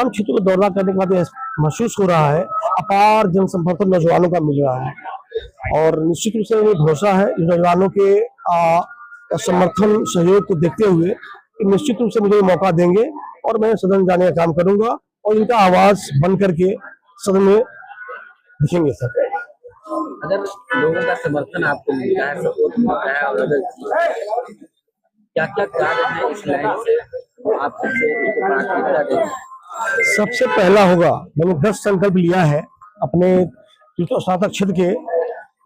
तमाम क्षेत्रों का दौरा करने के बाद यह महसूस हो रहा है अपार जनसमर्थन नौजवानों का मिल रहा है और निश्चित रूप से मुझे भरोसा है इन नौजवानों के समर्थन सहयोग को देखते हुए कि निश्चित रूप से मुझे मौका देंगे और मैं सदन जाने का काम करूंगा और इनका आवाज बन करके सदन में दिखेंगे सर। अगर लोगों का समर्थन आपको मिलता है, सपोर्ट मिलता है और अगर क्या क्या कार्य है इस लाइन से आप सबसे प्राथमिकता देंगे? सबसे पहला होगा, मैंने 10 संकल्प लिया है अपने स्नातक क्षेत्र के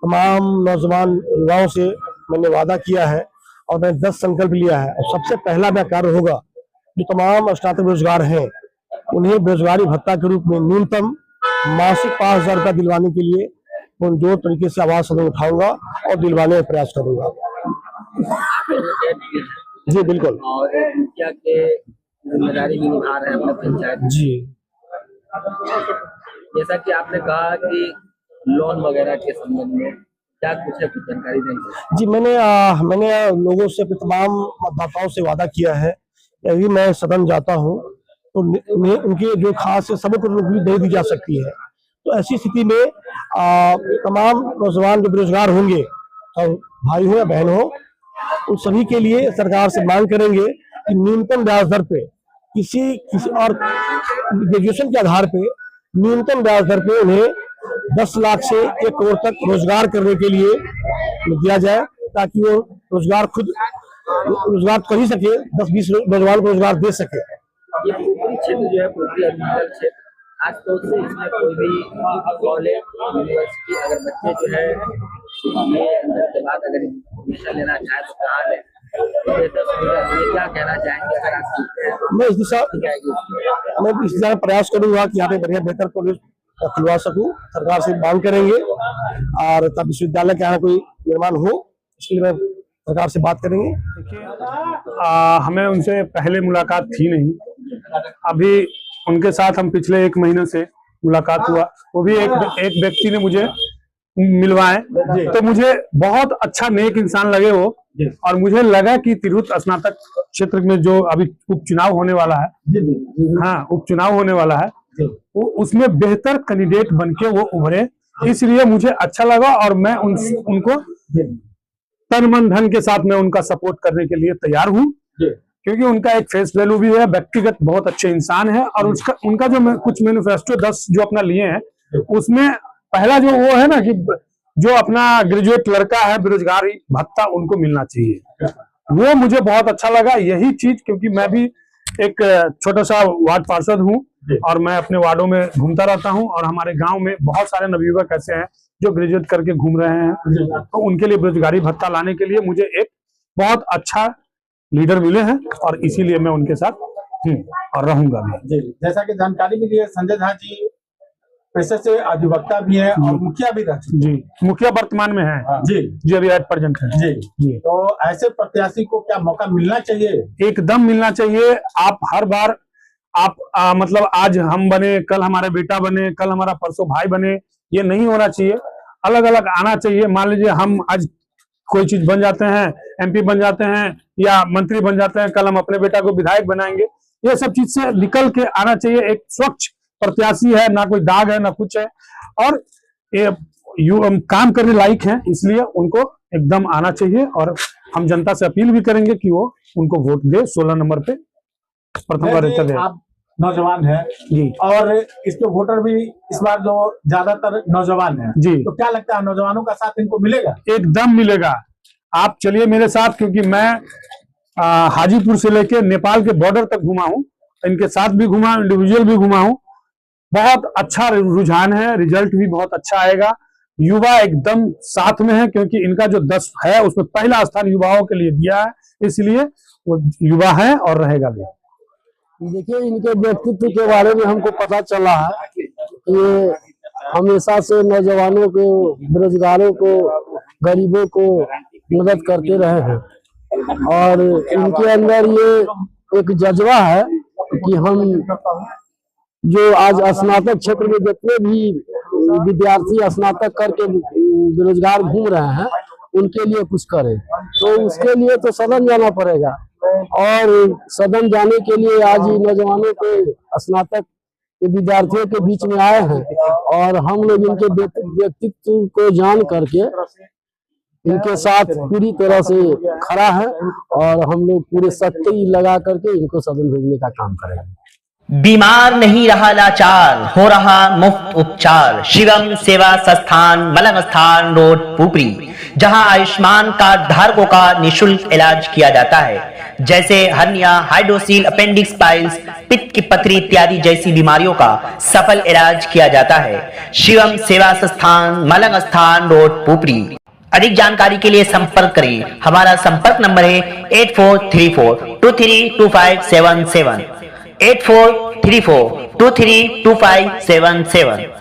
तमाम नौजवान युवाओं से मैंने वादा किया है और मैंने 10 संकल्प लिया है और सबसे पहला मेरा कार्य होगा जो तमाम स्नातक बेरोजगार हैं उन्हें बेरोजगारी भत्ता के रूप में न्यूनतम मासिक 5,000 रुपया दिलवाने के लिए जो तरीके से आवाज सदन उठाऊंगा और दिलवाने का प्रयास करूंगा। जी बिल्कुल। और क्या के जिम्मेदारी भी निभा रहे हैं अपने पंचायत जी। जैसा कि आपने कहा कि लोन वगैरह के संबंध में क्या कुछ है, कुछ जानकारी देंगे? जी मैंने लोगों से तमाम मतदाताओं से वादा किया है यदि मैं सदन जाता हूं तो उनके जो खास सभी को नौकरी दे दी जा सकती है। तो ऐसी स्थिति में तमाम नौजवान जो बेरोजगार होंगे और भाई हो या बहन हो उन सभी के लिए सरकार से मांग करेंगे कि न्यूनतम ब्याज दर पे किसी और ग्रेजुएशन के आधार पे न्यूनतम ब्याज दर पे उन्हें 10 लाख से 1 करोड़ तक रोजगार करने के लिए दिया जाए ताकि वो रोजगार कर ही सके, 10-20 नौजवान को रोजगार दे सके। ये पूरी क्षेत्र जो है पूरी एग्रीकल्चर क्षेत्र आज तो से इसमें कोई भी कॉलेज यूनिवर्सिटी अगर बच्चे जो है ये अंदर के बाद अगर एडमिशन लेना चाहे तो कहाँ लें? क्या कहना चाहेंगे अगर आप? मैं इस दिशा में प्रयास करूंगा कि यहाँ पे बढ़िया बेहतर कॉलेज खुलवा सकूं। सरकार से मांग करेंगे और तब विश्वविद्यालय के यहाँ कोई निर्माण हो इसके लिए मैं सरकार से बात करेंगे। देखिए हमें उनसे पहले मुलाकात थी नहीं, अभी उनके साथ हम पिछले 1 महीने से मुलाकात हुआ, वो भी एक व्यक्ति ने मुझे मिलवाए तो मुझे बहुत अच्छा नेक इंसान लगे वो और मुझे लगा कि तिरहुत स्नातक क्षेत्र में जो अभी उपचुनाव होने वाला है, हाँ उपचुनाव होने वाला है, वो उसमें बेहतर कैंडिडेट बनके वो उभरे, इसलिए मुझे अच्छा लगा और मैं उनको तन मन धन के साथ मैं उनका सपोर्ट करने के लिए तैयार हूँ क्योंकि उनका एक फेस वैल्यू भी है, व्यक्तिगत बहुत अच्छे इंसान है और उनका जो कुछ मैनिफेस्टो 10 जो अपना लिए हैं उसमें पहला जो वो है ना कि जो अपना ग्रेजुएट लड़का है बेरोजगारी भत्ता उनको मिलना चाहिए, वो मुझे बहुत अच्छा लगा यही चीज, क्योंकि मैं भी एक छोटा सा वार्ड पार्षद हूँ और मैं अपने वार्डों में घूमता रहता हूँ और हमारे गांव में बहुत सारे नवयुवक ऐसे हैं जो ग्रेजुएट करके घूम रहे हैं, तो उनके लिए बेरोजगारी भत्ता लाने के लिए मुझे एक बहुत अच्छा लीडर मिले हैं और इसीलिए मैं उनके साथ और रहूंगा भी। जैसा कि जानकारी मिली है संजय झा जी पेशे से अधिवक्ता भी है और मुखिया भी रह चुके। जी मुखिया वर्तमान में है जी अभी एट प्रेजेंट है जी। तो ऐसे प्रत्याशी को क्या मौका मिलना चाहिए? एकदम मिलना चाहिए। आप हर बार आप मतलब आज हम बने, कल हमारा बेटा बने, कल हमारा परसों भाई बने, ये नहीं होना चाहिए, अलग अलग आना चाहिए। मान लीजिए हम आज कोई चीज बन जाते हैं, MP बन जाते हैं या मंत्री बन जाते हैं, कल हम अपने बेटा को विधायक बनाएंगे, ये सब चीज से निकल के आना चाहिए। एक स्वच्छ प्रत्याशी है, ना कोई दाग है ना कुछ है और ये काम करने लायक है, इसलिए उनको एकदम आना चाहिए और हम जनता से अपील भी करेंगे कि वो उनको वोट दे 16 नंबर पे प्रथम बार। आप नौजवान है जी और इसके वोटर भी इस बार जो ज्यादातर नौजवान है जी, तो क्या लगता है नौजवानों का साथ इनको मिलेगा? एकदम मिलेगा। आप चलिए मेरे साथ, क्योंकि मैं हाजीपुर से लेके नेपाल के बॉर्डर तक घुमा हूँ, इनके साथ भी घुमा, इंडिविजुअल भी घुमा हूँ। बहुत अच्छा रुझान है, रिजल्ट भी बहुत अच्छा आएगा। युवा एकदम साथ में है क्योंकि इनका जो 10 है उसमें पहला स्थान युवाओं के लिए दिया है, इसलिए वो युवा है और रहेगा भी। देखिए इनके व्यक्तित्व के बारे में हमको पता चला है कि ये हमेशा से नौजवानों को, बेरोजगारों को, गरीबों को मदद करते रहे हैं और इनके अंदर ये एक जज्बा है कि हम जो आज स्नातक क्षेत्र में जितने भी विद्यार्थी स्नातक करके बेरोजगार घूम रहे हैं उनके लिए कुछ करें, तो उसके लिए तो सदन जाना पड़ेगा और सदन जाने के लिए आज ही नौजवानों को स्नातक के विद्यार्थियों के बीच में आए हैं और हम लोग इनके व्यक्तित्व को जान करके इनके साथ पूरी तरह से खड़ा है और हम लोग पूरे शक्ति लगा करके इनको सदन भेजने का काम करेंगे। बीमार नहीं रहा लाचार, हो रहा मुफ्त उपचार। शिवम सेवा संस्थान, मलंग स्थान रोड, पुपरी, जहां आयुष्मान कार्ड धारकों का निशुल्क इलाज किया जाता है, जैसे हर्निया, हाइड्रोसील, अपेंडिक्स, पाइल्स, पित्त की पथरी इत्यादि जैसी बीमारियों का सफल इलाज किया जाता है। शिवम सेवा संस्थान, मलंग स्थान रोड, पुपरी। अधिक जानकारी के लिए संपर्क करें। हमारा संपर्क नंबर है 8434232577, 8434232577।